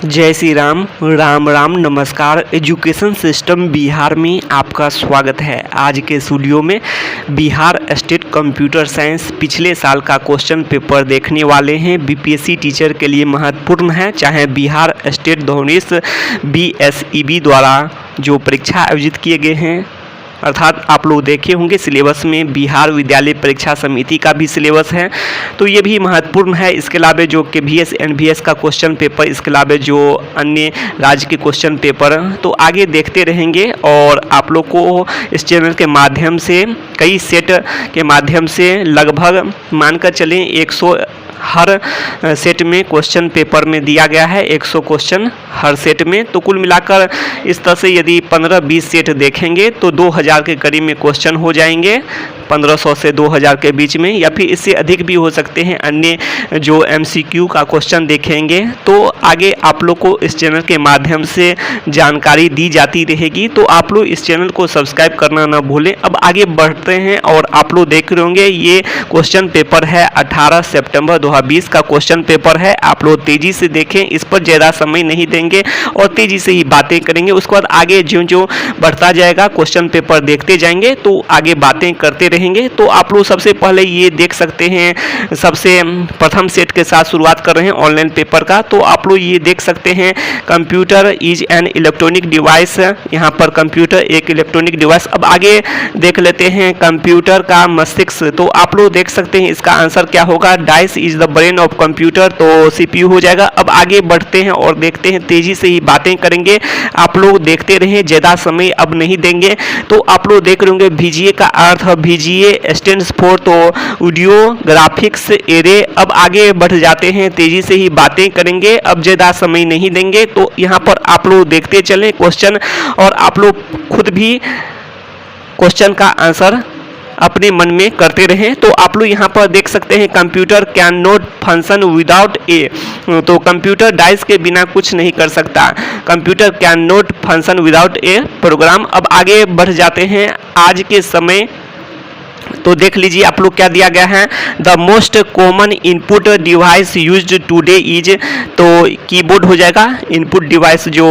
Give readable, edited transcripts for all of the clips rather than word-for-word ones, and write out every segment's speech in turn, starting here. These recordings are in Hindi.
जय श्री राम, राम राम, नमस्कार। एजुकेशन सिस्टम बिहार में आपका स्वागत है। आज के स्टूडियो में बिहार स्टेट कंप्यूटर साइंस पिछले साल का क्वेश्चन पेपर देखने वाले हैं। बीपीएससी टीचर के लिए महत्वपूर्ण है, चाहे बिहार स्टेट धौनेश बीएसईबी द्वारा जो परीक्षा आयोजित किए गए हैं, अर्थात आप लोग देखे होंगे सिलेबस में बिहार विद्यालय परीक्षा समिति का भी सिलेबस है, तो ये भी महत्वपूर्ण है। इसके अलावा जो केवीएस एनवीएस का क्वेश्चन पेपर, इसके अलावा जो अन्य राज्य के क्वेश्चन पेपर, तो आगे देखते रहेंगे। और आप लोग को इस चैनल के माध्यम से कई सेट के माध्यम से लगभग मानकर चलें 100 हर सेट में क्वेश्चन पेपर में दिया गया है, 100 क्वेश्चन हर सेट में। तो कुल मिलाकर इस तरह से यदि 15-20 सेट देखेंगे तो 2000 के करीब में क्वेश्चन हो जाएंगे, 1500 से 2000 के बीच में, या फिर इससे अधिक भी हो सकते हैं। अन्य जो एमसीक्यू का क्वेश्चन देखेंगे तो आगे आप लोग को इस चैनल के माध्यम से जानकारी दी जाती रहेगी, तो आप लोग इस चैनल को सब्सक्राइब करना ना भूलें। अब आगे बढ़ते हैं और आप लोग देख रहे होंगे ये क्वेश्चन पेपर है 18 सितंबर 2020 का क्वेश्चन पेपर है। आप लोग तेज़ी से देखें, इस पर ज़्यादा समय नहीं देंगे और तेज़ी से ही बातें करेंगे। उसके बाद आगे जो जो बढ़ता जाएगा क्वेश्चन पेपर देखते जाएंगे तो आगे बातें करते रहेंगे। तो आप लोग सबसे पहले ये देख सकते हैं, सबसे प्रथम सेट के साथ शुरुआत कर रहे हैं ऑनलाइन पेपर का। तो आप लोग ये देख सकते हैं, computer is an electronic device. यहाँ पर कंप्यूटर एक इलेक्ट्रॉनिक डिवाइस। अब आगे देख लेते हैं कंप्यूटर का मस्तिष्क। तो आप लोग देख सकते हैं इसका आंसर क्या होगा, dice is the brain of computer, तो सीपीयू हो जाएगा। अब आगे बढ़ते हैं और देखते हैं, तेजी से ही बातें करेंगे, आप लोग देखते रहें, ज़्यादा समय अब नहीं देंगे। तो आप लोग देख रहे होंगे VGA का अर्थ है, VGA स्टैंड्स फॉर तो वीडियो ग्राफिक्स एरे। अब आगे बढ़ जाते हैं, तेजी से ही बातें करेंगे, अब ज़्यादा समय नहीं देंगे। तो यहाँ पर आप लोग देखते चलें क्वेश्चन और आप लोग खुद भी क्वेश्चन का आंसर अपने मन में करते रहें। तो आप लोग यहाँ पर देख सकते हैं, computer can not function without a, तो कंप्यूटर डाइस के बिना कुछ नहीं कर सकता। Computer can not function without a program. अब आगे बढ़ जाते हैं, आज के समय तो देख लीजिए आप लोग क्या दिया गया है, the most common input device used today is, तो कीबोर्ड हो जाएगा। इनपुट डिवाइस जो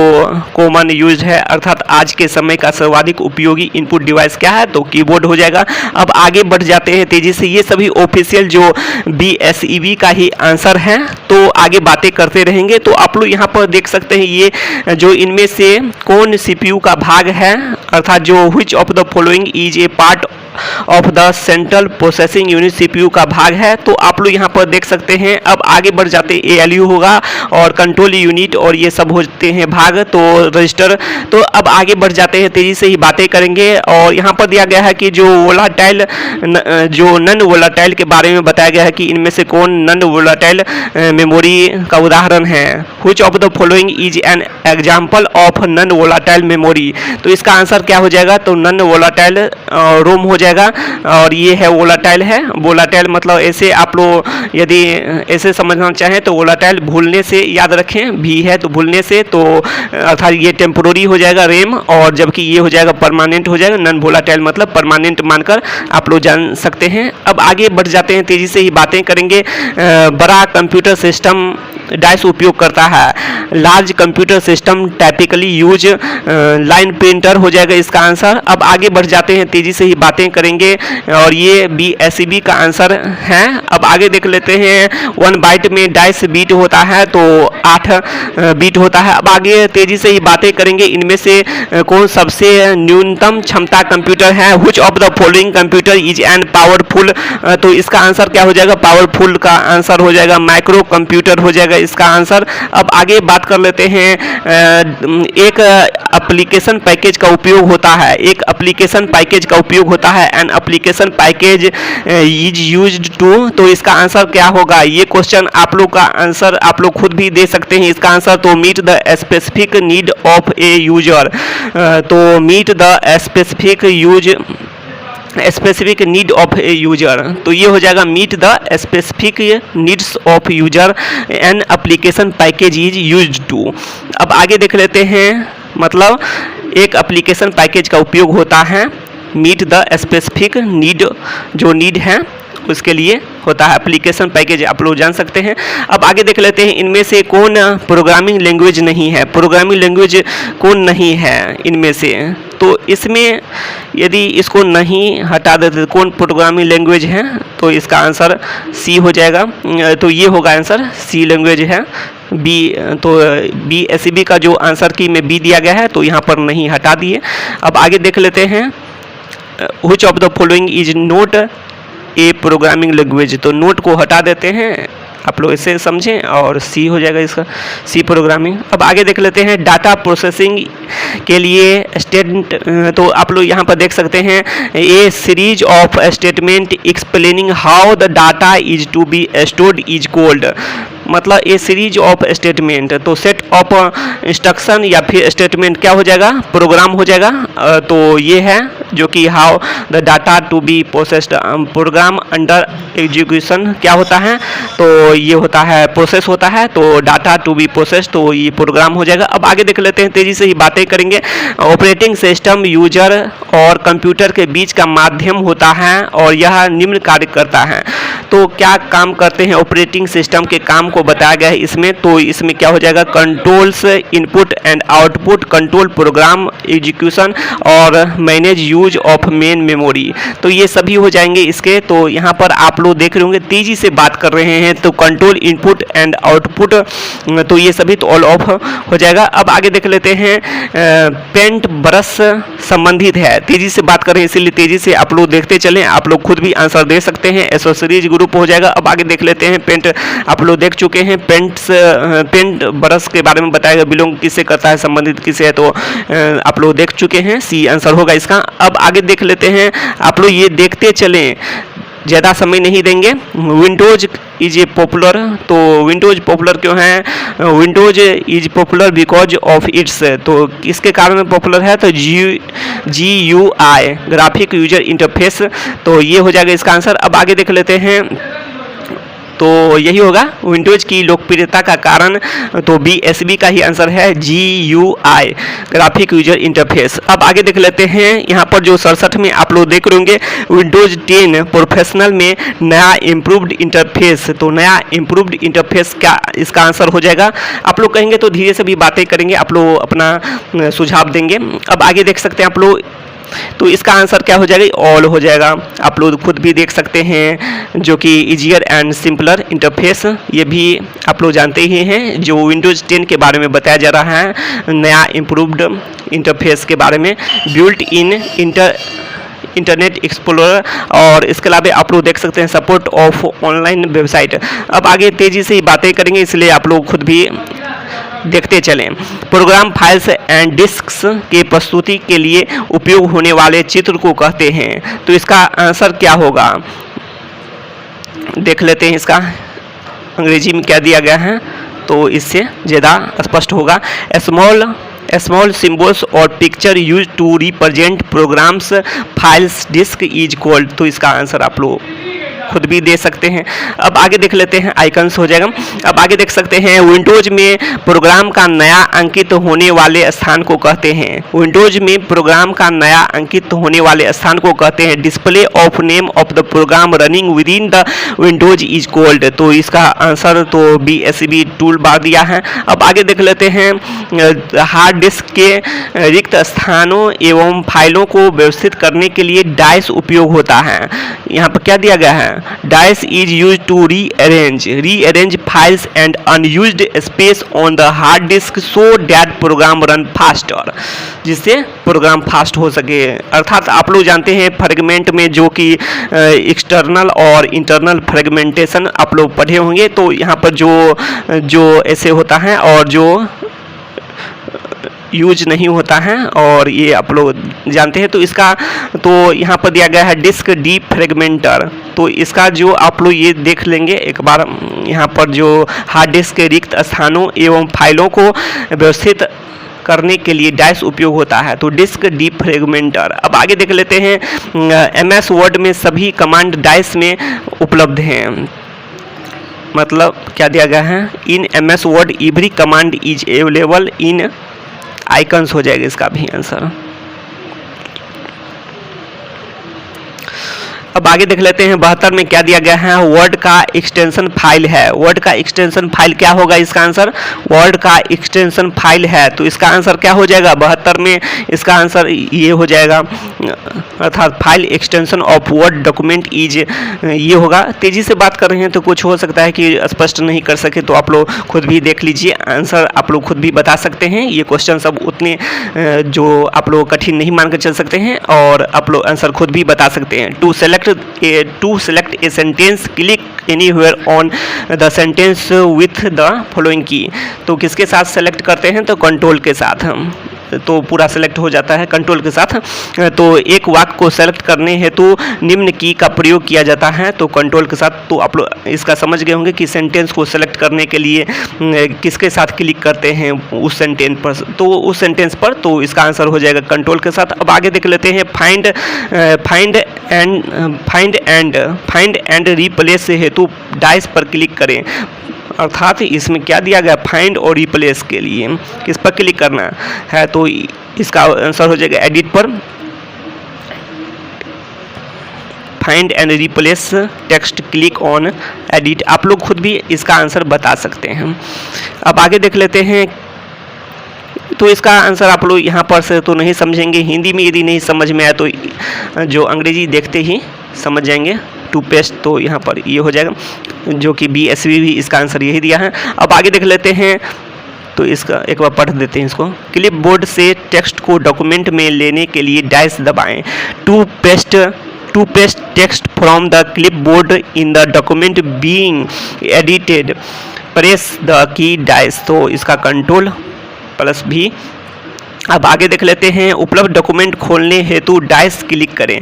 कॉमन यूज्ड है, अर्थात आज के समय का सर्वाधिक उपयोगी इनपुट डिवाइस क्या है, तो कीबोर्ड हो जाएगा। अब आगे बढ़ जाते हैं तेजी से, ये सभी ऑफिशियल जो बीएसईबी का ही आंसर है, तो आगे बातें करते रहेंगे। तो आप लोग यहाँ पर देख सकते हैं, ये जो इनमें से कौन सीपीयू का भाग है, अर्थात जो which of the following is A part of the central processing unit CPU का भाग है। तो आप लोग यहाँ पर देख सकते हैं। अब आगे बढ़ जाते हैं, एएलयू होगा और कंट्रोल यूनिट और ये सब होते हैं भाग, तो रजिस्टर। तो अब आगे बढ़ जाते हैं, तेजी से ही बातें करेंगे। और यहाँ पर दिया गया है कि जो वोलाटाइल, जो नन वोलाटाइल के बारे में बताया गया है कि इनमें से कौन नन वोलाटाइल मेमोरी का उदाहरण है। Which of the following is an example of non volatile memory, तो इसका आंसर क्या हो जाएगा, तो नन वोलाटाइल रोम हो जाएगा। और ये है वोलाटाइल है। वोलाटाइल मतलब ऐसे आप लोग यदि ऐसे समझना चाहें तो वोलाटाइल भूलने से याद रखें, भी है तो भूलने से, तो अर्थात ये टेम्पोररी हो जाएगा रैम, और जबकि ये हो जाएगा परमानेंट हो जाएगा। नन वोलाटाइल मतलब परमानेंट मानकर आप लोग जान सकते हैं। अब आगे बढ़ जाते हैं, तेजी से ही बातें करेंगे। बड़ा कंप्यूटर सिस्टम डाइस उपयोग करता है। Large computer system typically use line printer हो जाएगा इसका आंसर। अब आगे बढ़ जाते हैं, तेजी से ही बातें करेंगे और ये बीएसईबी का आंसर है। अब आगे देख लेते हैं, 1 बाइट में डाइस बीट होता है, तो 8 बीट होता है। अब आगे तेजी से ही बातें करेंगे, इनमें से कौन सबसे न्यूनतम क्षमता कंप्यूटर है। Which of the following computer is an powerful, तो इसका आंसर क्या हो जाएगा, पावरफुल का आंसर हो जाएगा माइक्रो कंप्यूटर हो जाएगा इसका आंसर। अब आगे बात कर लेते हैं, एक एप्लीकेशन पैकेज का उपयोग होता है, एक एप्लीकेशन पैकेज का उपयोग होता है, an application package is used to, तो इसका आंसर क्या होगा। ये क्वेश्चन आप लोग का आंसर आप लोग खुद भी दे सकते हैं इसका आंसर, तो meet the specific need of a user, तो meet the specific need of a user, तो ये हो जाएगा meet the specific needs of user an application package is used to. अब आगे देख लेते हैं, मतलब एक एप्लीकेशन पैकेज का उपयोग होता है, मीट द स्पेसिफिक नीड, जो नीड है उसके लिए होता है एप्लीकेशन पैकेज, आप लोग जान सकते हैं। अब आगे देख लेते हैं इनमें से कौन प्रोग्रामिंग लैंग्वेज नहीं है, प्रोग्रामिंग लैंग्वेज कौन नहीं है इनमें से। तो इसमें यदि इसको नहीं हटा देते कौन प्रोग्रामिंग लैंग्वेज है, तो इसका आंसर सी हो जाएगा। तो ये होगा आंसर, सी लैंग्वेज है बी। तो बी एस का जो आंसर की में बी दिया गया है, तो यहाँ पर नहीं हटा दिए। अब आगे देख लेते हैं which of the following is not a programming language, तो नोट को हटा देते हैं, आप लोग इसे समझें, और सी हो जाएगा इसका, सी प्रोग्रामिंग। अब आगे देख लेते हैं डाटा प्रोसेसिंग के लिए स्टेटमेंट, तो आप लोग यहाँ पर देख सकते हैं a series of statement explaining how the data is to be stored is called, मतलब ए सीरीज ऑफ स्टेटमेंट, तो सेट ऑफ इंस्ट्रक्शन या फिर स्टेटमेंट क्या हो जाएगा, प्रोग्राम हो जाएगा। तो ये है जो कि how the data to be processed, program under execution क्या होता है, तो ये होता है प्रोसेस होता है, तो डाटा टू बी प्रोसेस्ड, तो ये प्रोग्राम हो जाएगा। अब आगे देख लेते हैं, तेजी से ही बातें करेंगे। ऑपरेटिंग सिस्टम यूजर और कंप्यूटर के बीच का माध्यम होता है और यह निम्न कार्य करता है। तो क्या काम करते हैं ऑपरेटिंग सिस्टम के काम को बताया गया है इसमें, तो इसमें क्या हो जाएगा, controls input and output, control program execution और manage use of main memory, तो ये सभी हो जाएंगे इसके। तो यहाँ पर आप लोग देख रहे होंगे तेजी से बात कर रहे हैं, तो कंट्रोल इनपुट एंड आउटपुट, तो ये सभी तो ऑल ऑफ हो जाएगा। अब आगे देख लेते हैं पेंट ब्रश संबंधित है, तेजी से बात कर रहे हैं इसीलिए तेजी से आप लोग देखते चलें, आप लोग खुद भी आंसर दे सकते हैं, एसेसरीज ग्रुप हो जाएगा। अब आगे देख लेते हैं पेंट, आप लोग देख चुके हैं पेंट ब्रश के बारे में बताया गया, बिलोंग किससे करता है, संबंधित किससे है, तो आप लोग देख चुके हैं, सी आंसर होगा इसका। अब आगे देख लेते हैं, आप लोग ये देखते चलें, ज़्यादा समय नहीं देंगे। विंडोज इज ए पॉपुलर, तो विंडोज पॉपुलर क्यों है, Windows is popular because of its, तो किसके कारण पॉपुलर है, तो GUI ग्राफिक यूजर इंटरफेस, तो ये हो जाएगा इसका आंसर। अब आगे देख लेते हैं, तो यही होगा विंडोज की लोकप्रियता का कारण, तो BSB का ही आंसर है, GUI ग्राफिक यूजर इंटरफेस। अब आगे देख लेते हैं, यहाँ पर जो 67 में आप लोग देख रहे होंगे विंडोज 10 प्रोफेशनल में नया इम्प्रूव्ड इंटरफेस, तो नया इम्प्रूव्ड इंटरफेस क्या इसका आंसर हो जाएगा। आप लोग कहेंगे तो धीरे से भी बातें करेंगे, आप लोग अपना सुझाव देंगे। अब आगे देख सकते हैं आप लोग, तो इसका आंसर क्या हो जाएगा, ऑल हो जाएगा। आप लोग खुद भी देख सकते हैं जो कि इजियर एंड सिंपलर इंटरफेस, ये भी आप लोग जानते ही हैं, जो विंडोज 10 के बारे में बताया जा रहा है, नया इम्प्रूव्ड इंटरफेस के बारे में, बिल्ट इन इंटरनेट एक्सप्लोरर, और इसके अलावा आप लोग देख सकते हैं सपोर्ट ऑफ ऑनलाइन वेबसाइट। अब आगे तेज़ी से ही बातें करेंगे, इसलिए आप लोग खुद भी देखते चलें। प्रोग्राम फाइल्स एंड डिस्क्स के प्रस्तुति के लिए उपयोग होने वाले चित्र को कहते हैं, तो इसका आंसर क्या होगा, देख लेते हैं इसका अंग्रेजी में क्या दिया गया है, तो इससे ज़्यादा स्पष्ट होगा। स्मॉल सिम्बल्स और picture use to represent programs files disk is called, तो इसका आंसर आप लोग खुद भी दे सकते हैं। अब आगे देख लेते हैं, आइकन्स हो जाएगा। अब आगे देख सकते हैं विंडोज में प्रोग्राम का नया अंकित होने वाले स्थान को कहते हैं, विंडोज में प्रोग्राम का नया अंकित होने वाले स्थान को कहते हैं display of name of the program running within the windows is called, तो इसका आंसर तो BSB टूल बार दिया है। अब आगे देख लेते हैं हार्ड डिस्क के रिक्त स्थानों एवं फाइलों को व्यवस्थित करने के लिए डाइस उपयोग होता है। यहाँ पर क्या दिया गया है, dash is use to rearrange files and unused space on the hard disk so that program run faster, जिससे प्रोग्राम फास्ट हो सके। अर्थात आप लोग जानते हैं फ्रेगमेंट में जो कि एक्सटर्नल और इंटरनल फ्रेगमेंटेशन आप लोग पढ़े होंगे, तो यहाँ पर जो ऐसे होता है और जो यूज नहीं होता है, और ये आप लोग जानते हैं। तो इसका तो यहाँ पर दिया गया है डिस्क डीफ्रेगमेंटर, तो इसका जो आप लोग ये देख लेंगे एक बार, यहाँ पर जो हार्ड डिस्क के रिक्त स्थानों एवं फाइलों को व्यवस्थित करने के लिए डाइस उपयोग होता है, तो डिस्क डीफ्रेगमेंटर। अब आगे देख लेते हैं MS वर्ड में सभी कमांड डाइस में उपलब्ध हैं, मतलब क्या दिया गया है, इन MS word every command is available in icons हो जाएगा इसका भी आंसर। अब आगे देख लेते हैं 72 में क्या दिया गया है, वर्ड का एक्सटेंशन फाइल है। वर्ड का एक्सटेंशन फाइल क्या होगा, इसका आंसर वर्ड का एक्सटेंशन फाइल है। तो इसका आंसर क्या हो जाएगा 72 में, इसका आंसर ये हो जाएगा, अर्थात file extension of word document is ये होगा। तेजी से बात कर रहे हैं तो कुछ हो सकता है कि स्पष्ट नहीं कर सके, तो आप लोग खुद भी देख लीजिए, आंसर आप लोग खुद भी बता सकते हैं। ये क्वेश्चन सब उतने जो आप लोग कठिन नहीं मान कर चल सकते हैं और आप लोग आंसर खुद भी बता सकते हैं। To select a sentence, click anywhere on the sentence with the following key. तो किसके साथ सेलेक्ट करते हैं, तो कंट्रोल के साथ, तो पूरा सेलेक्ट हो जाता है कंट्रोल के साथ। तो एक वाक्य को सेलेक्ट करने हेतु निम्न की का प्रयोग किया जाता है, तो कंट्रोल के साथ। तो आप लोग इसका समझ गए होंगे कि सेंटेंस को सेलेक्ट करने के लिए किसके साथ क्लिक करते हैं, उस सेंटेंस पर, तो उस सेंटेंस पर, तो इसका आंसर हो जाएगा कंट्रोल के साथ। अब आगे देख लेते हैं फाइंड एंड रिप्लेस हेतु डाइस पर क्लिक करें। अर्थात इसमें क्या दिया गया, फाइंड और रिप्लेस के लिए किस पर क्लिक करना है, तो इसका आंसर हो जाएगा एडिट पर। Find and replace text, click on edit. आप लोग खुद भी इसका आंसर बता सकते हैं। अब आगे देख लेते हैं, तो इसका आंसर आप लोग यहाँ पर से तो नहीं समझेंगे, हिंदी में यदि नहीं समझ में आए तो जो अंग्रेजी देखते ही समझ जाएंगे। टू पेस्ट, तो यहाँ पर ये हो जाएगा, जो कि BSV भी इसका आंसर यही दिया है। अब आगे देख लेते हैं, तो इसका एक बार पढ़ देते हैं इसको। क्लिप बोर्ड से टेक्स्ट को डॉक्यूमेंट में लेने के लिए डैश दबाएं। To paste text from the clipboard in the document being edited, press the key dash, तो इसका कंट्रोल प्लस भी। अब आगे देख लेते हैं, उपलब्ध डॉक्यूमेंट खोलने हेतु डाइस क्लिक करें।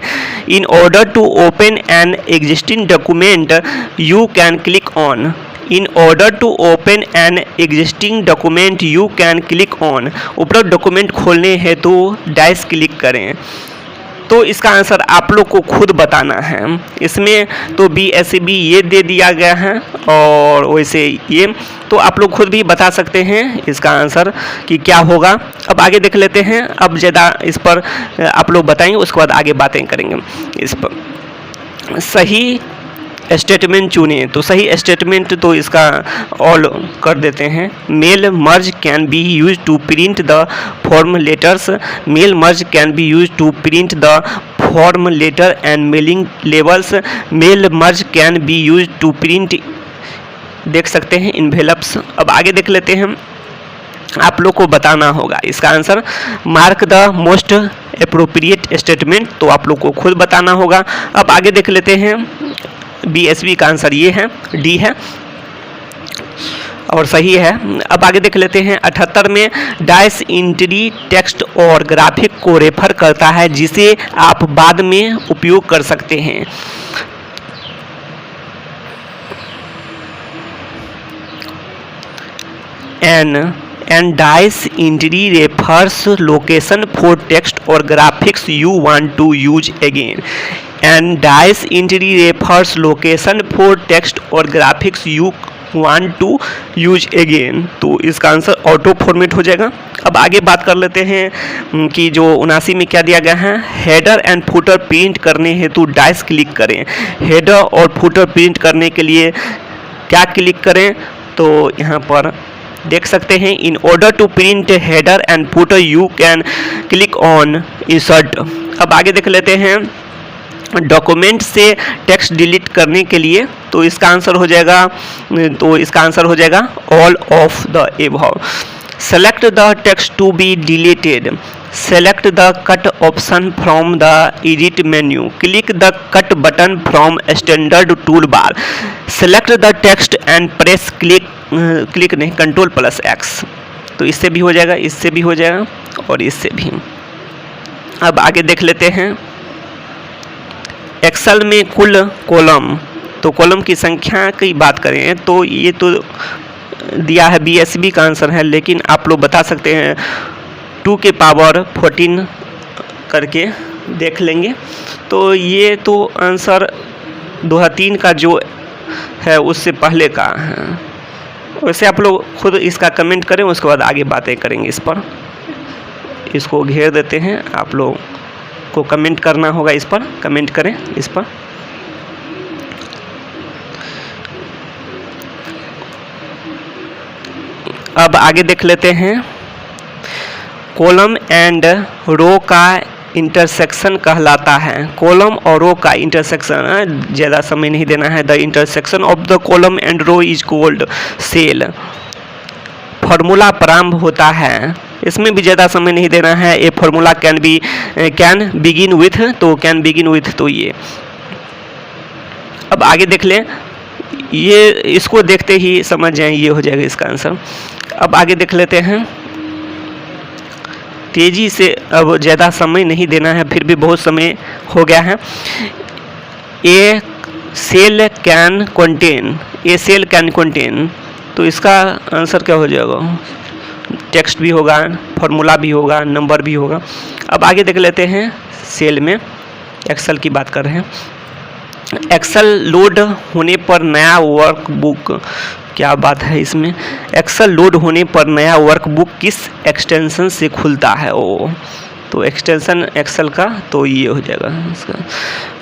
In order to open an existing document you can click on. In order to open an existing document you can click on. उपलब्ध डॉक्यूमेंट खोलने हेतु डाइस क्लिक करें। तो इसका आंसर आप लोग को खुद बताना है। इसमें तो BSB ये दे दिया गया है और वैसे ये, तो आप लोग खुद भी बता सकते हैं इसका आंसर कि क्या होगा। अब आगे देख लेते हैं, अब ज़्यादा इस पर आप लोग बताएंगे, उसके बाद आगे बातें करेंगे इस पर। सही स्टेटमेंट चुने, तो सही स्टेटमेंट तो इसका ऑल कर देते हैं। Mail merge can be use to print the form letters. Mail merge can be use to print the form letter and mailing labels. Mail merge can be use to print, देख सकते हैं, इन्वेलप्स। अब आगे देख लेते हैं, आप लोग को बताना होगा इसका answer. Mark the most appropriate statement, तो आप लोग को खुद बताना होगा। अब आगे देख लेते हैं, BSB का आंसर ये है, D है और सही है। अब आगे देख लेते हैं 78 में, डाइस एंट्री टेक्स्ट और ग्राफिक को रेफर करता है जिसे आप बाद में उपयोग कर सकते हैं। Index entry refers location for text और graphics you want to use again. Index entry refers location for text और graphics you want to use again, तो इसका आंसर ऑटो फॉर्मेट हो जाएगा। अब आगे बात कर लेते हैं कि जो 79 में क्या दिया गया है, हेडर एंड फुटर प्रिंट करने हेतु डाइस क्लिक करें। हेडर और फुटर प्रिंट करने के लिए क्या क्लिक करें, तो यहाँ पर देख सकते हैं, in order to print header and footer you can click on insert. अब आगे देख लेते हैं, डॉक्यूमेंट से टेक्स्ट डिलीट करने के लिए, तो इसका आंसर हो जाएगा, all of the above. Select the text to be deleted. Select the cut option from the edit menu. Click the cut button from standard toolbar. Select the text and press click नहीं, कंट्रोल प्लस X। तो इससे भी हो जाएगा, इससे भी हो जाएगा और इससे भी। अब आगे देख लेते हैं, एक्सेल में कुल कॉलम, तो कॉलम की संख्या की बात करें तो ये तो दिया है, BSB का आंसर है, लेकिन आप लोग बता सकते हैं 2 के पावर 14 करके देख लेंगे। तो ये तो आंसर 2003 का जो है उससे पहले का है। वैसे आप लोग खुद इसका कमेंट करें, उसके बाद आगे बातें करेंगे इस पर। इसको घेर देते हैं, आप लोग को कमेंट करना होगा इस पर, कमेंट करें इस पर। अब आगे देख लेते हैं, कॉलम एंड रो का इंटरसेक्शन कहलाता है। कॉलम और रो का इंटरसेक्शन, ज़्यादा समय नहीं देना है। The intersection of the column and row is called cell. Formula प्रारंभ होता है, इसमें भी ज़्यादा समय नहीं देना है। A formula can begin with, तो कैन बिगिन विथ, तो ये अब आगे देख लें, ये इसको देखते ही समझ जाएं, ये हो जाएगा इसका आंसर। अब आगे देख लेते हैं तेजी से, अब ज़्यादा समय नहीं देना है, फिर भी बहुत समय हो गया है। ए सेल कैन कंटेन, तो इसका आंसर क्या हो जाएगा? टेक्स्ट भी होगा, फॉर्मूला भी होगा, नंबर भी होगा। अब आगे देख लेते हैं, सेल में एक्सेल की बात कर रहे हैं। एक्सेल लोड होने पर नया वर्कबुक, क्या बात है इसमें, एक्सेल लोड होने पर नया वर्कबुक किस एक्सटेंशन से खुलता है? ओ, तो एक्सटेंशन एक्सेल का, तो ये हो जाएगा इसका।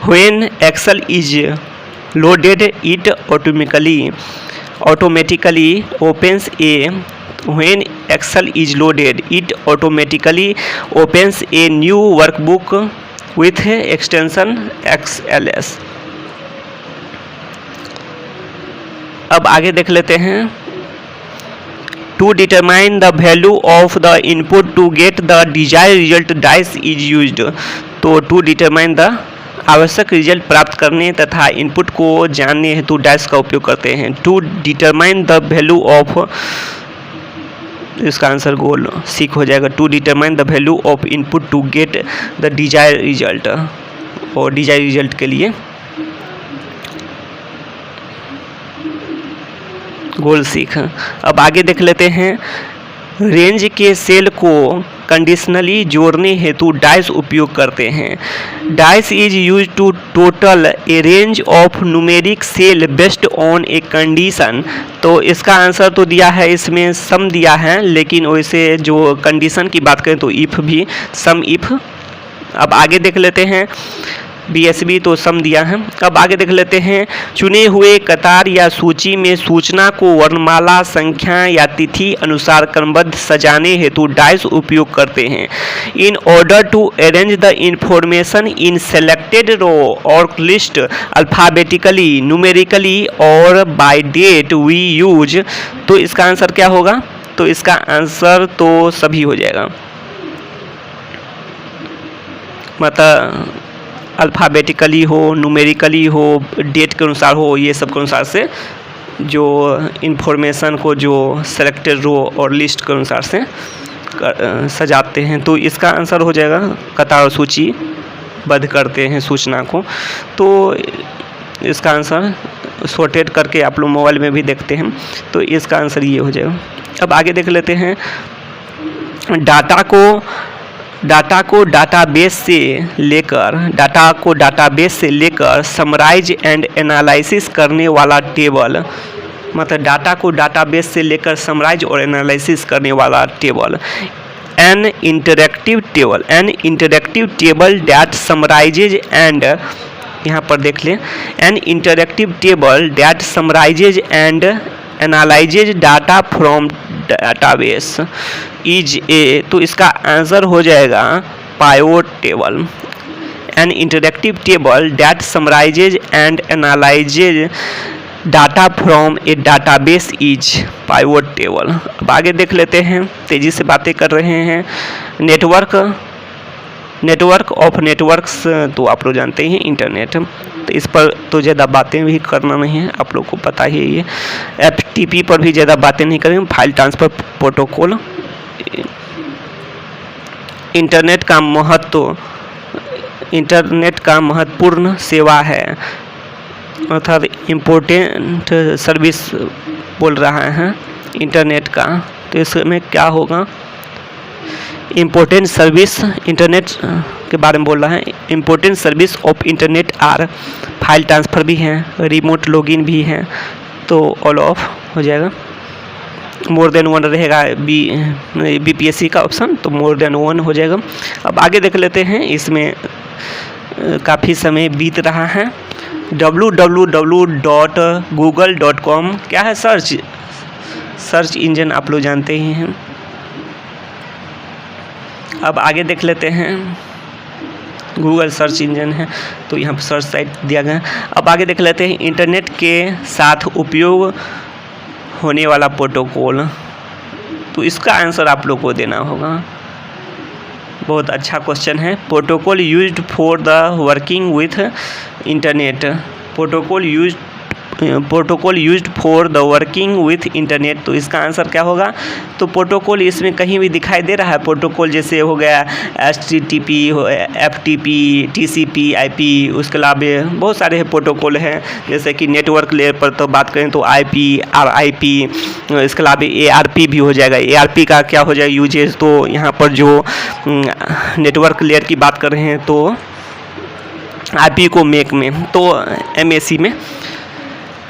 When Excel is loaded it automatically opens a, when Excel is loaded it automatically opens a new workbook with extension XLS। अब आगे देख लेते हैं, to determine the value of the input to get the desired result dash is used. तो टू डिटरमाइन द, आवश्यक रिजल्ट प्राप्त करने तथा इनपुट को जानने हेतु डाइस का उपयोग करते हैं। To determine the value of, इसका आंसर गोल सीख हो जाएगा। To determine the value of input to get the desired result, और डिजायर्ड रिजल्ट के लिए गोल सीख। अब आगे देख लेते हैं, रेंज के सेल को कंडीशनली जोड़ने हेतु डाइस उपयोग करते हैं। Dash is use to total a range of numeric cell based on a condition. तो इसका आंसर तो दिया है, इसमें सम दिया है, लेकिन वैसे जो कंडीशन की बात करें तो इफ भी, सम इफ। अब आगे देख लेते हैं, BSB तो सम दिया है। अब आगे देख लेते हैं, चुने हुए कतार या सूची में सूचना को वर्णमाला, संख्या या तिथि अनुसार क्रमबद्ध सजाने हेतु डाइस उपयोग करते हैं। In order to arrange the information in selected row और लिस्ट अल्फ़ाबेटिकली, न्यूमेरिकली और बाय डेट वी यूज। तो इसका आंसर क्या होगा? तो इसका आंसर तो सभी हो जाएगा, मतलब अल्फ़ाबेटिकली हो, न्यूमेरिकली हो, डेट के अनुसार हो, ये सब के अनुसार से जो इन्फॉर्मेशन को जो सेलेक्टेड रो और लिस्ट के अनुसार से सजाते हैं। तो इसका आंसर हो जाएगा कतार सूची बद्ध करते हैं सूचना को। तो इसका आंसर सॉर्टेड करके आप लोग मोबाइल में भी देखते हैं, तो इसका आंसर ये हो जाएगा। अब आगे देख लेते हैं, डाटा को डाटाबेस से लेकर समराइज एंड एनालिसिस करने वाला टेबल, मतलब डाटा को डाटाबेस से लेकर समराइज और एनालिसिस करने वाला table. N interactive table that summarises and, यहाँ पर देख लें, N interactive table that summarises and analyses data from database is a. तो इसका आंसर हो जाएगा pivot table. N interactive table that summarises and analyses data from A database is pivot table. अब आगे देख लेते हैं, तेज़ी से बातें कर रहे हैं। नेटवर्क ऑफ नेटवर्क्स, तो आप लोग जानते हैं इंटरनेट, तो इस पर तो ज़्यादा बातें भी करना नहीं है, आप लोग को पता ही है। ये FTP पर भी ज़्यादा बातें नहीं करेंगे। फाइल ट्रांसफ़र प्रोटोकॉल, इंटरनेट का महत्वपूर्ण सेवा है, अर्थात इम्पोर्टेंट सर्विस बोल रहा है इंटरनेट का। तो इसमें क्या होगा? इम्पोर्टेंट सर्विस, इंटरनेट के बारे में बोल रहा है। Important service of internet are, file transfer भी है, रिमोट लॉगिन भी है, तो ऑल ऑफ हो जाएगा। मोर देन वन रहेगा BPSC का ऑप्शन, तो मोर देन वन हो जाएगा। अब आगे देख लेते हैं, इसमें काफ़ी समय बीत रहा है। www.google.com क्या है? सर्च इंजन आप लोग जानते ही हैं। अब आगे देख लेते हैं, गूगल सर्च इंजन है तो यहाँ पर सर्च साइट दिया गया है। अब आगे देख लेते हैं इंटरनेट के साथ उपयोग होने वाला प्रोटोकॉल, तो इसका आंसर आप लोग को देना होगा। बहुत अच्छा क्वेश्चन है। Protocol used for the working with internet, protocol used for the working with internet, तो इसका आंसर क्या होगा? तो प्रोटोकॉल इसमें कहीं भी दिखाई दे रहा है। प्रोटोकॉल जैसे हो गया HTTP, FTP, TCP, IP, उसके अलावा बहुत सारे प्रोटोकॉल हैं। जैसे कि नेटवर्क लेयर पर तो बात करें तो IP, RIP, इसके अलावा ARP भी हो जाएगा। ARP का क्या हो जाएगा यूजेज, तो यहाँ पर जो नेटवर्क लेयर की बात कर रहे हैं तो IP को मैक में, तो MAC में,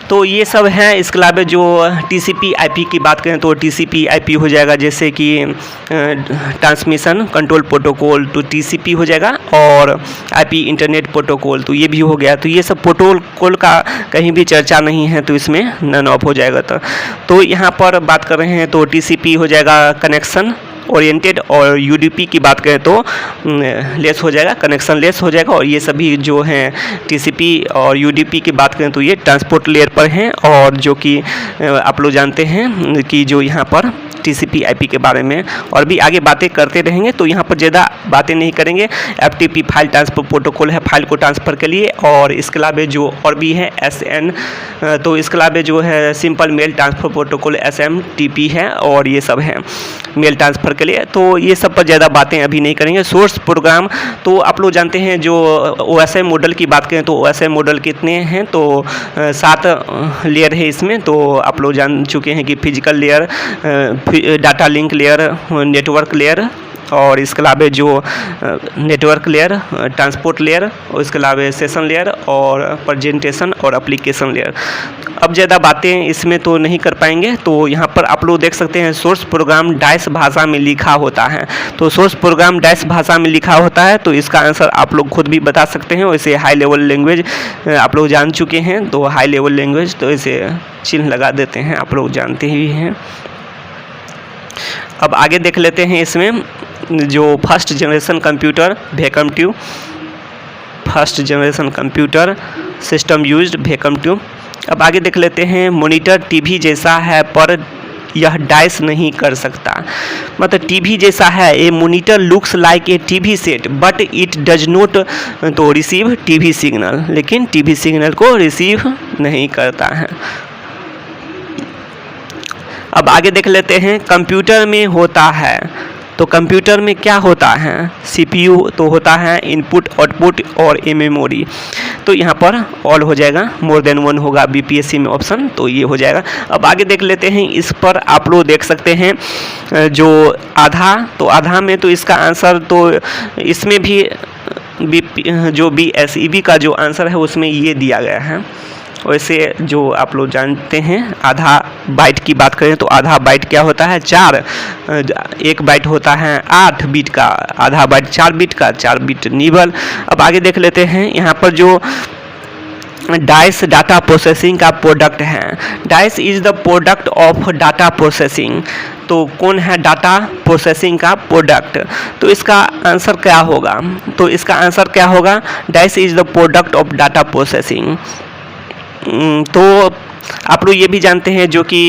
तो ये सब हैं। इसके अलावा जो TCP IP की बात करें तो TCP IP हो जाएगा, जैसे कि ट्रांसमिशन कंट्रोल प्रोटोकॉल, तो TCP हो जाएगा, और IP इंटरनेट प्रोटोकॉल, तो ये भी हो गया। तो ये सब प्रोटोकॉल का कहीं भी चर्चा नहीं है, तो इसमें नन ऑफ हो जाएगा। तो यहाँ पर बात कर रहे हैं तो TCP हो जाएगा कनेक्शन ओरिएंटेड, और UDP की बात करें तो लेस हो जाएगा, कनेक्शन लेस हो जाएगा। और ये सभी जो हैं TCP और UDP की बात करें तो ये ट्रांसपोर्ट लेयर पर हैं, और जो कि आप लोग जानते हैं कि जो यहाँ पर TCP IP के बारे में और भी आगे बातें करते रहेंगे, तो यहाँ पर ज़्यादा बातें नहीं करेंगे। FTP फाइल ट्रांसफर प्रोटोकॉल है फाइल को ट्रांसफ़र के लिए, और इसके अलावा जो और भी है SN, तो इसके अलावा जो है simple mail transfer protocol SMTP है, और ये सब है मेल ट्रांसफ़र के लिए। तो ये सब पर ज़्यादा बातें अभी नहीं करेंगे। सोर्स प्रोग्राम, तो आप लोग जानते हैं जो OSI मॉडल की बात करें तो OSI मॉडल कितने हैं, तो 7 लेयर है इसमें। तो आप लोग जान चुके हैं कि physical layer, data link layer, network layer, और इसके अलावा जो नेटवर्क लेयर, ट्रांसपोर्ट लेयर, और इसके अलावा सेशन लेयर, और प्रेजेंटेशन और एप्लीकेशन लेयर। अब ज़्यादा बातें इसमें तो नहीं कर पाएंगे। तो यहाँ पर आप लोग देख सकते हैं सोर्स प्रोग्राम डैश भाषा में लिखा होता है, तो सोर्स प्रोग्राम डैश भाषा में लिखा होता है, तो इसका आंसर आप लोग खुद भी बता सकते हैं। वैसे हाई लेवल लैंग्वेज आप लोग जान चुके हैं, तो हाई लेवल लैंग्वेज, तो इसे चिन्ह लगा देते हैं, आप लोग जानते ही हैं। अब आगे देख लेते हैं इसमें जो first generation computer vacuum tube, first generation computer system used vacuum tube. अब आगे देख लेते हैं मॉनिटर टीवी जैसा है पर यह डाइस नहीं कर सकता, मतलब टीवी जैसा है, a monitor looks like a TV set but it does not to receive TV signal, लेकिन टीवी सिग्नल को रिसीव नहीं करता है। अब आगे देख लेते हैं कंप्यूटर में होता है, तो कंप्यूटर में क्या होता है? CPU तो होता है, इनपुट आउटपुट और ए मेमोरी, तो यहाँ पर ऑल हो जाएगा, मोर देन 1 होगा BPSC में ऑप्शन, तो ये हो जाएगा। अब आगे देख लेते हैं, इस पर आप लोग देख सकते हैं जो आधा, तो आधा में तो इसका आंसर तो इसमें भी जो BSEB का जो आंसर है उसमें ये दिया गया है। वैसे जो आप लोग जानते हैं आधा बाइट की बात करें तो आधा बाइट क्या होता है? 4, 1 बाइट होता है 8 बिट का, आधा बाइट 4 बिट का, 4 बिट निबल। अब आगे देख लेते हैं यहाँ पर जो डाइस डाटा प्रोसेसिंग का प्रोडक्ट है, dice is the product of data processing, तो कौन है डाटा प्रोसेसिंग का प्रोडक्ट? तो इसका आंसर क्या होगा? तो इसका आंसर क्या होगा? Dice is the product of data processing. तो आप लोग ये भी जानते हैं जो कि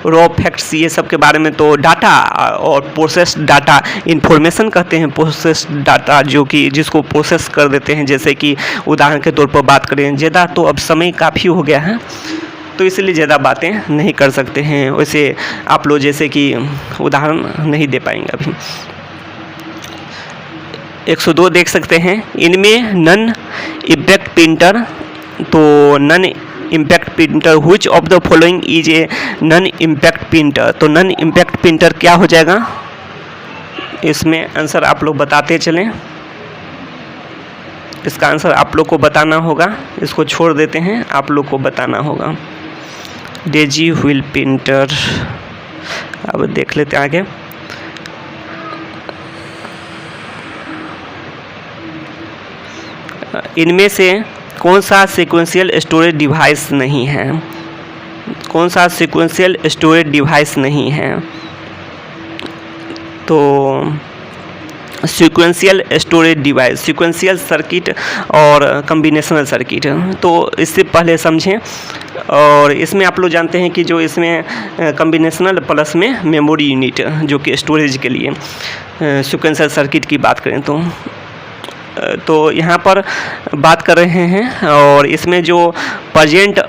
रॉ फैक्ट्स ये सब के बारे में, तो डाटा और प्रोसेस डाटा इंफॉर्मेशन कहते हैं, प्रोसेस डाटा जो कि जिसको प्रोसेस कर देते हैं। जैसे कि उदाहरण के तौर पर बात करें, ज़्यादा तो अब समय काफ़ी हो गया है तो इसलिए ज़्यादा बातें नहीं कर सकते हैं, वैसे आप लोग जैसे कि उदाहरण नहीं दे पाएंगे अभी। 102 देख सकते हैं, इनमें नन इम्पैक्ट प्रिंटर, तो non impact printer which of the following is a non impact printer, तो नन इम्पैक्ट प्रिंटर क्या हो जाएगा? इसमें आंसर आप लोग बताते चलें, इसका आंसर आप लोग को बताना होगा, इसको छोड़ देते हैं, आप लोग को बताना होगा। डेजी व्हील प्रिंटर, अब देख लेते हैं आगे। इनमें से कौन सा सीक्वेंशियल स्टोरेज डिवाइस नहीं है? कौन सा सीक्वेंशियल स्टोरेज डिवाइस नहीं है? तो sequential storage device, sequential circuit और कम्बिनेशनल सर्किट, तो इससे पहले समझें। और इसमें आप लोग जानते हैं कि जो इसमें कम्बिनेशनल प्लस में मेमोरी यूनिट जो कि स्टोरेज के लिए, सीक्वेंशियल सर्किट की बात करें तो यहाँ पर बात कर रहे हैं। और इसमें जो प्रेजेंट,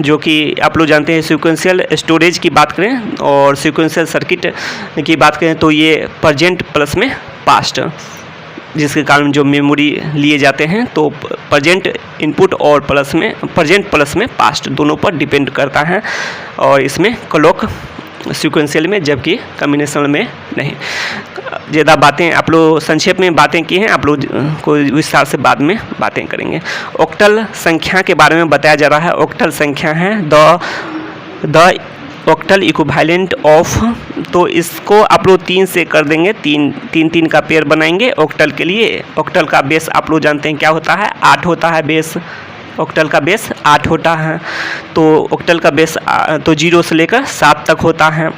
जो कि आप लोग जानते हैं सीक्वेंशियल स्टोरेज की बात करें और सीक्वेंशियल सर्किट की बात करें तो ये प्रेजेंट प्लस में पास्ट, जिसके कारण जो मेमोरी लिए जाते हैं तो प्रेजेंट इनपुट और प्रेजेंट प्लस में पास्ट दोनों पर डिपेंड करता है। और इसमें क्लॉक सीक्वेंशियल में, जबकि कम्बिनेशनल में नहीं। ज़्यादा बातें आप लोग संक्षेप में बातें की हैं, आप लोग को विस्तार से बाद में बातें करेंगे। ऑक्टल संख्या के बारे में बताया जा रहा है। ऑक्टल संख्या है द ऑक्टल इक्विवेलेंट ऑफ, तो इसको आप लोग 3 से कर देंगे, तीन का पेयर बनाएंगे ऑक्टल के लिए। ऑक्टल का बेस आप लोग जानते हैं क्या होता है, 8 होता है बेस। ऑक्टल का बेस 8 होता है। तो ऑक्टल का बेस तो 0 से लेकर 7 तक होता है।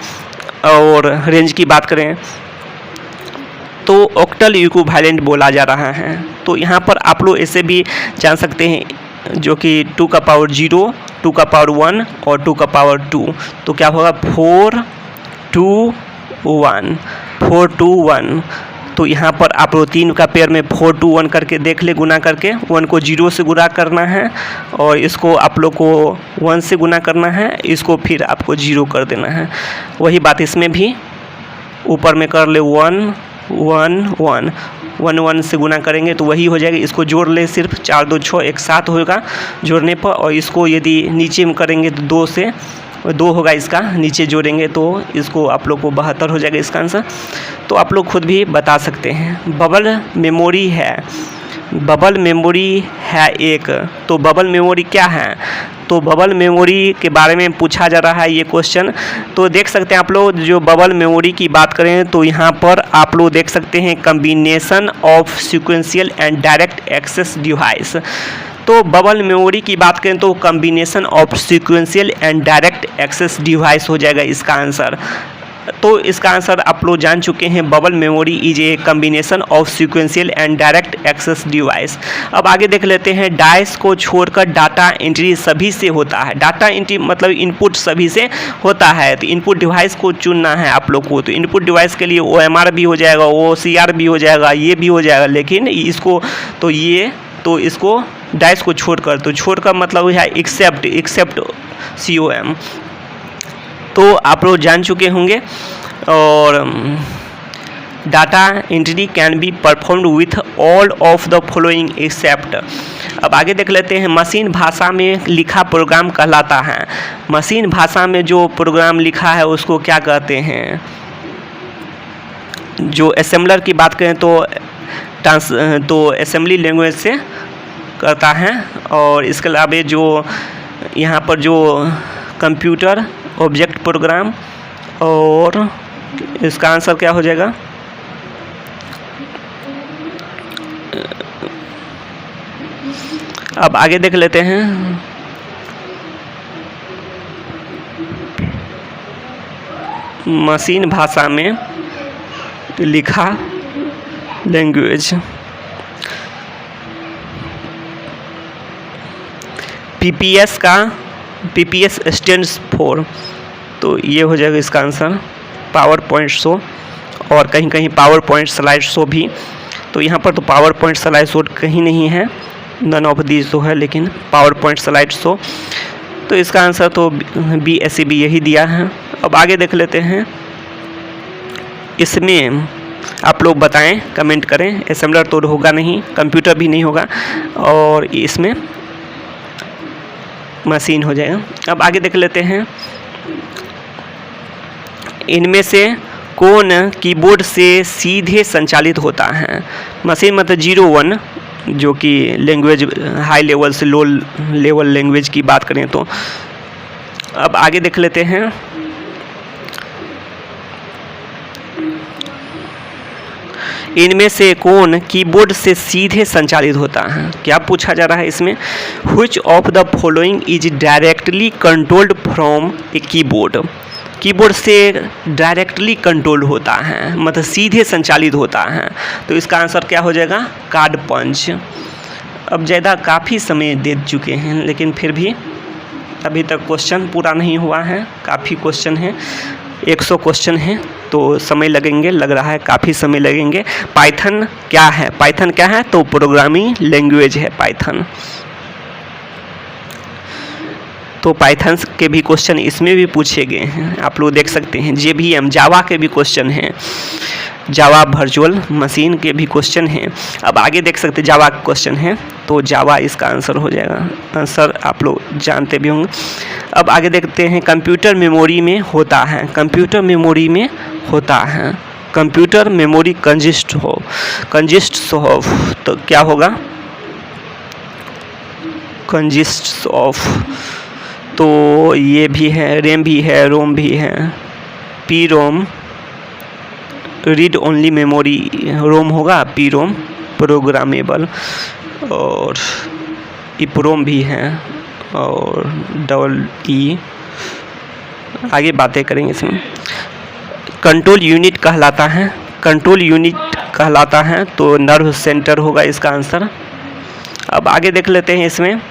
और रेंज की बात करें तो ऑक्टल इक्विवेलेंट बोला जा रहा है। तो यहाँ पर आप लोग ऐसे भी जान सकते हैं, जो कि 2 का पावर 0, 2 का पावर 1 और 2 का पावर 2, तो क्या होगा 4 2 1, 4 2 1। तो यहाँ पर आप लोग 3 का पेयर में 4 2 1 करके देख ले, गुना करके 1 को 0 से गुना करना है और इसको आप लोग को 1 से गुना करना है, इसको फिर आपको 0 कर देना है। वही बात इसमें भी ऊपर में कर ले 1 1 1 1 1 से गुना करेंगे तो वही हो जाएगा। इसको जोड़ ले, सिर्फ 4 2 6 एक साथ होगा जोड़ने पर। और इसको यदि नीचे में करेंगे तो 2 से 2 होगा, इसका नीचे जोड़ेंगे तो इसको आप लोग को 72 हो जाएगा इसका आंसर। तो आप लोग खुद भी बता सकते हैं। बबल मेमोरी है, बबल मेमोरी है एक, तो बबल मेमोरी क्या है? तो बबल मेमोरी के बारे में पूछा जा रहा है ये क्वेश्चन। तो देख सकते हैं आप लोग, जो बबल मेमोरी की बात करें तो यहाँ पर आप लोग देख सकते हैं combination of sequential and direct access device. तो बबल मेमोरी की बात करें तो combination of sequential and direct access device हो जाएगा इसका आंसर। तो इसका आंसर आप लोग जान चुके हैं, bubble memory is a combination of sequential and direct access device. अब आगे देख लेते हैं, डाइस को छोड़कर डाटा एंट्री सभी से होता है। डाटा एंट्री मतलब इनपुट सभी से होता है। तो इनपुट डिवाइस को चुनना है आप लोग को। तो इनपुट डिवाइस के लिए OMR भी हो जाएगा, OCR भी हो जाएगा, ये भी हो जाएगा, लेकिन इसको तो इसको डाइस को छोड़कर मतलब है एक्सेप्ट COM। तो आप लोग जान चुके होंगे। और data entry can be performed with all of the following except. अब आगे देख लेते हैं, मशीन भाषा में लिखा प्रोग्राम कहलाता है। मशीन भाषा में जो प्रोग्राम लिखा है उसको क्या कहते हैं? जो असेंबलर की बात करें तो असेंबली लैंग्वेज से करता है। और इसके अलावा जो यहाँ पर जो कंप्यूटर ऑब्जेक्ट प्रोग्राम, और इसका आंसर क्या हो जाएगा? अब आगे देख लेते हैं, मशीन भाषा में लिखा लैंग्वेज PPS स्टैंड्स फॉर, तो ये हो जाएगा इसका आंसर पावर पॉइंट शो, और कहीं कहीं पावर पॉइंट स्लाइड शो भी। तो यहाँ पर तो पावर पॉइंट स्लाइड शो कहीं नहीं है, नन ऑफ दीज तो है, लेकिन पावर पॉइंट स्लाइड शो। तो इसका आंसर तो BSCB यही दिया है। अब आगे देख लेते हैं, इसमें आप लोग बताएं, कमेंट करें। असेंबलर तो होगा नहीं, कंप्यूटर भी नहीं होगा, और इसमें मशीन हो जाएगा। अब आगे देख लेते हैं, इनमें से कौन कीबोर्ड से सीधे संचालित होता है? मशीन मतलब 0 1, जो कि लैंग्वेज हाई लेवल से लो लेवल लैंग्वेज की बात करें तो। अब आगे देख लेते हैं, इनमें से कौन कीबोर्ड से सीधे संचालित होता है? क्या पूछा जा रहा है इसमें? Which of the following is directly controlled from a keyboard? Keyboard से डायरेक्टली कंट्रोल होता है, मतलब सीधे संचालित होता है, तो इसका आंसर क्या हो जाएगा? कार्ड पंच। अब ज़्यादा काफ़ी समय दे चुके हैं, लेकिन फिर भी अभी तक क्वेश्चन पूरा नहीं हुआ है, काफ़ी क्वेश्चन हैं, 100 क्वेश्चन हैं, तो समय लगेंगे, लग रहा है काफ़ी समय लगेंगे। पाइथन क्या है? पाइथन क्या है? तो प्रोग्रामिंग लैंग्वेज है पाइथन। तो पाइथन के भी क्वेश्चन इसमें भी पूछे गए हैं, आप लोग देख सकते हैं। JVM जावा के भी क्वेश्चन हैं, जावा वर्चुअल मशीन के भी क्वेश्चन हैं। अब आगे देख सकते हैं जावा क्वेश्चन है, तो जावा इसका आंसर हो जाएगा। आंसर आप लोग जानते भी होंगे। अब आगे देखते हैं कंप्यूटर मेमोरी में होता है, कंप्यूटर मेमोरी में होता है, कंप्यूटर मेमोरी कंजिस्ट ऑफ, तो क्या होगा? कंजिस्ट ऑफ, तो ये भी है, रैम भी है, रोम भी है, P ROM read only memory रोम होगा, पी रोम प्रोग्रामेबल, और इप्रोम भी है, और EE आगे बातें करेंगे इसमें। कंट्रोल यूनिट कहलाता है, कंट्रोल यूनिट कहलाता है, तो नर्व सेंटर होगा इसका आंसर। अब आगे देख लेते हैं इसमें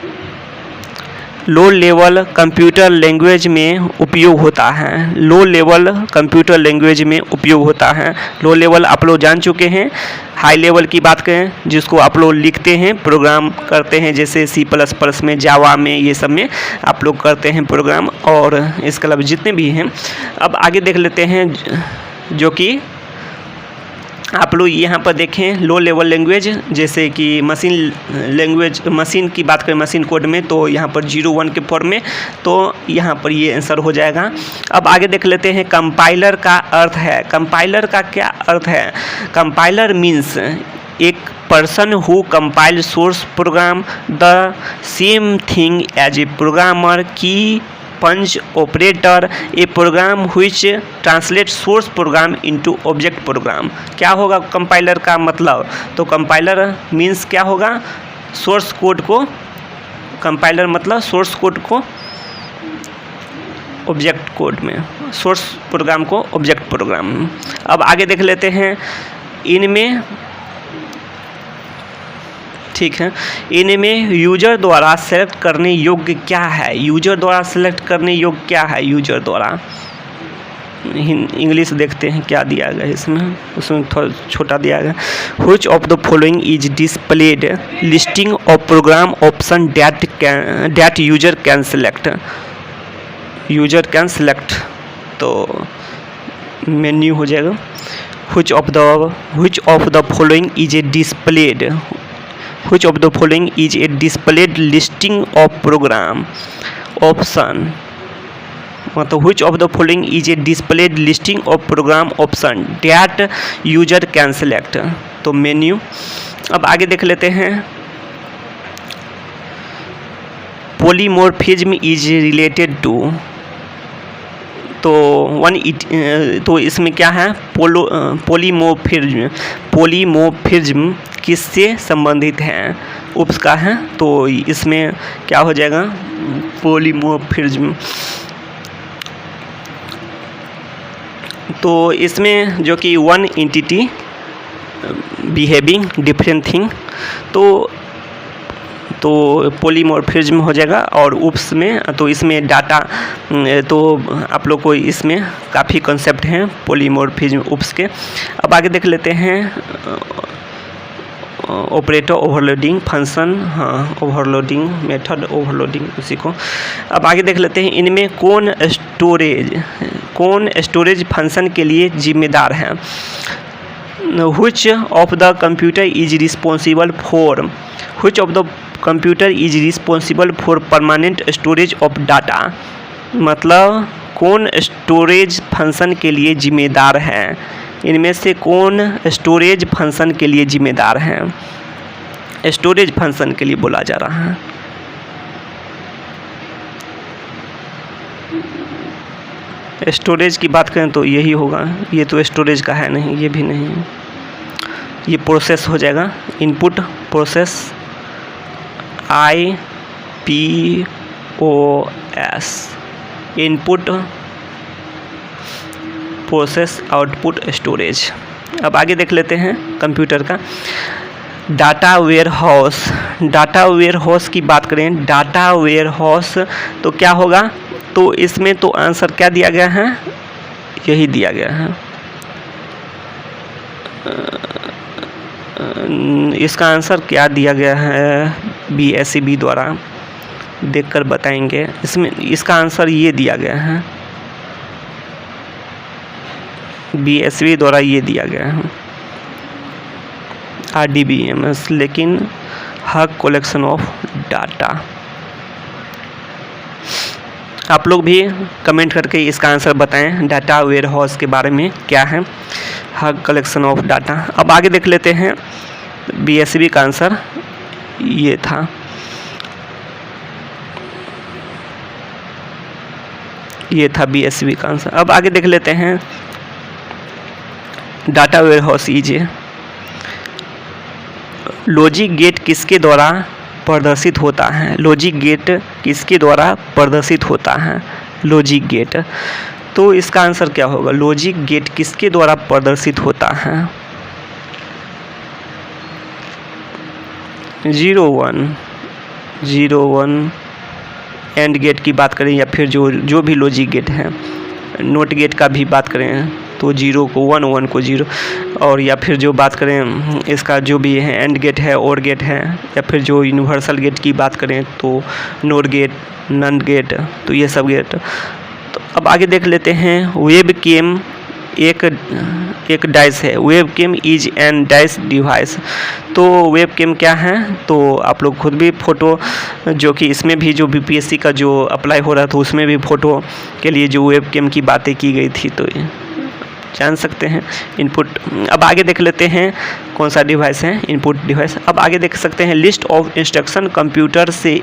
लो लेवल कंप्यूटर लैंग्वेज में उपयोग होता है, लो लेवल कंप्यूटर लैंग्वेज में उपयोग होता है। लो लेवल आप लोग जान चुके हैं, हाई लेवल की बात करें जिसको आप लोग लिखते हैं, प्रोग्राम करते हैं, जैसे C++ में, जावा में, ये सब में आप लोग करते हैं प्रोग्राम, और इसके अलावा जितने भी हैं। अब आगे देख लेते हैं जो कि आप लोग यहाँ पर देखें लो लेवल लैंग्वेज, जैसे कि मशीन लैंग्वेज, मशीन की बात करें मशीन कोड में, तो यहाँ पर 0-1 के फॉर्म में, तो यहाँ पर ये आंसर हो जाएगा। अब आगे देख लेते हैं कंपाइलर का अर्थ है, कंपाइलर का क्या अर्थ है? कंपाइलर मीन्स एक person who compile source program the same thing as a programmer key punch operator a program which translate source program into object program. क्या होगा कंपाइलर का मतलब? तो कंपाइलर मीन्स क्या होगा? सोर्स कोड को, कंपाइलर मतलब सोर्स कोड को ऑब्जेक्ट कोड में, सोर्स प्रोग्राम को ऑब्जेक्ट प्रोग्राम। अब आगे देख लेते हैं इनमें, ठीक है, इनमें यूजर द्वारा सेलेक्ट करने योग्य क्या है? यूजर द्वारा सेलेक्ट करने योग्य क्या है? यूजर द्वारा इंग्लिश देखते हैं क्या दिया गया इसमें, उसमें थोड़ा छोटा दिया गया। Which of the following is displayed listing of programme option that user can select? User can select, तो मेन्यू हो जाएगा। Which of the following is A displayed, which of the following is a displayed listing of program option, मतलब which of the following is a displayed listing of program option that user can select, तो मेन्यू। अब आगे देख लेते हैं polymorphism is related to, तो इसमें क्या है? पोलीमोर्फिज्म किससे संबंधित है? उप्स का है, तो इसमें क्या हो जाएगा? पोलीमोर्फिज्म। तो इसमें जो कि one entity behaving different thing, तो पोलीमॉर्फिज्म हो जाएगा। और उप्स में, तो इसमें डाटा, तो आप लोग को इसमें काफ़ी कॉन्सेप्ट हैं पोलीमॉर्फिज्म उप्स के। अब आगे देख लेते हैं ऑपरेटर ओवरलोडिंग फंक्शन, हाँ ओवरलोडिंग मेथड, ओवरलोडिंग उसी को। अब आगे देख लेते हैं इनमें कौन स्टोरेज फंक्शन के लिए जिम्मेदार है? Which of the computer is responsible for permanent storage of data? मतलब कौन स्टोरेज फंक्शन के लिए जिम्मेदार है? इनमें से कौन स्टोरेज फंक्शन के लिए जिम्मेदार है? स्टोरेज फंक्शन के लिए बोला जा रहा है। स्टोरेज की बात करें तो यही होगा, ये तो स्टोरेज का है नहीं, ये भी नहीं। ये प्रोसेस हो जाएगा, input process IPOS, input process output storage. अब आगे देख लेते हैं कंप्यूटर का data warehouse. Data warehouse की बात करें, डाटा वेयर हाउस तो क्या होगा, तो इसमें तो आंसर क्या दिया गया है, यही दिया गया है। इसका आंसर क्या दिया गया है, BSEB द्वारा देखकर बताएंगे। इसमें इसका आंसर ये दिया गया है, BSEB द्वारा ये दिया गया है RDBMS, लेकिन हग कलेक्शन ऑफ डाटा। आप लोग भी कमेंट करके इसका आंसर बताएं, डाटा वेयर हाउस के बारे में क्या है, हग कलेक्शन ऑफ डाटा। अब आगे देख लेते हैं, BSEB का आंसर ये था। ये था BSEB का आंसर। अब आगे देख लेते हैं डाटा वेयर हाउस ईजे। लॉजिक गेट किसके द्वारा प्रदर्शित होता है, लॉजिक गेट किसके द्वारा प्रदर्शित होता है, लॉजिक गेट। तो इसका आंसर क्या होगा, लॉजिक गेट किसके द्वारा प्रदर्शित होता है, 0 1 एंड गेट की बात करें या फिर जो भी लॉजिक गेट है, नोट गेट का भी बात करें तो 0 को 1 1 को 0, और या फिर जो बात करें इसका जो भी है एंड गेट है, और गेट है, या फिर जो यूनिवर्सल गेट की बात करें तो नोट गेट, नंड गेट, तो ये सब गेट। तो अब आगे देख लेते हैं वेब कैम एक डाइस है, webcam is an dash device. तो वेब कैम क्या है, तो आप लोग खुद भी फ़ोटो, जो कि इसमें भी जो BPSC का जो अप्लाई हो रहा था उसमें भी फ़ोटो के लिए जो वेब कैम की बातें की गई थी, तो जान सकते हैं इनपुट। अब आगे देख लेते हैं कौन सा डिवाइस है, इनपुट डिवाइस। अब आगे देख सकते हैं लिस्ट ऑफ इंस्ट्रक्शन कंप्यूटर से,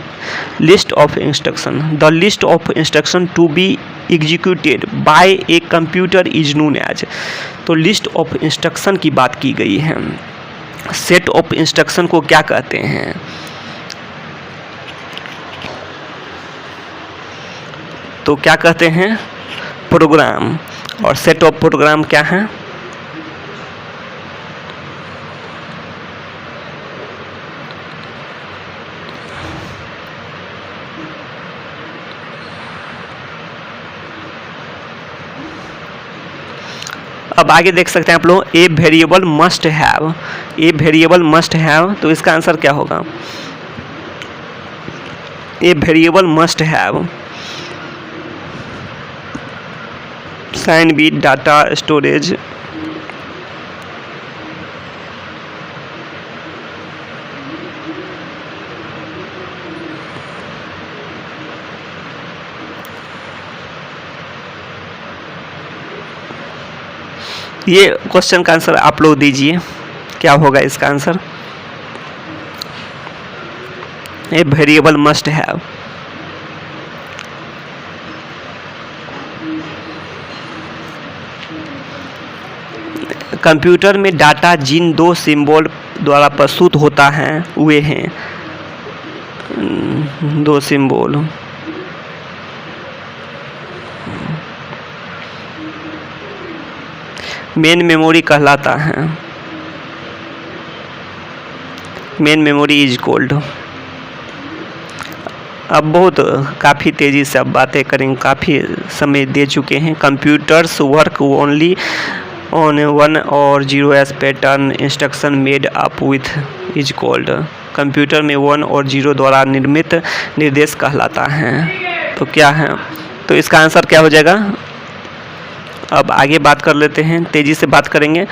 list of instruction, the list of instruction to be executed by a computer is known as. तो लिस्ट ऑफ इंस्ट्रक्शन की बात की गई है। सेट ऑफ इंस्ट्रक्शन को क्या कहते हैं, तो क्या कहते हैं, प्रोग्राम। और सेट ऑफ प्रोग्राम क्या है, अब आगे देख सकते हैं आप लोग a variable must have, a variable must have, तो इसका आंसर क्या होगा, a variable must have sign with data storage. ये क्वेश्चन का आंसर आप लोग दीजिए, क्या होगा इसका answer, a variable must have. Computer में डाटा जिन दो सिंबल द्वारा प्रस्तुत होता है वे हैं, दो सिंबल, मेन मेमोरी कहलाता है, मेन मेमोरी इज कॉल्ड। अब बहुत काफ़ी तेज़ी से अब बातें करेंगे, काफ़ी समय दे चुके हैं। कंप्यूटर्स वर्क ओनली ऑन 1 और 0 S pattern instruction made up with is called. Computer में 1 और 0 द्वारा निर्मित निर्देश कहलाता है। तो क्या है, तो इसका आंसर क्या हो जाएगा। अब आगे बात कर लेते हैं, तेज़ी से बात करेंगे।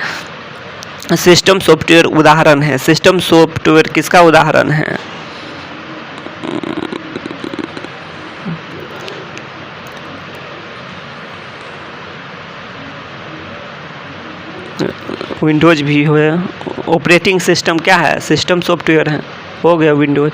सिस्टम सॉफ्टवेयर उदाहरण है, सिस्टम सॉफ्टवेयर किसका उदाहरण है, विंडोज भी है। ऑपरेटिंग सिस्टम क्या है, सिस्टम सॉफ्टवेयर है, हो गया विंडोज।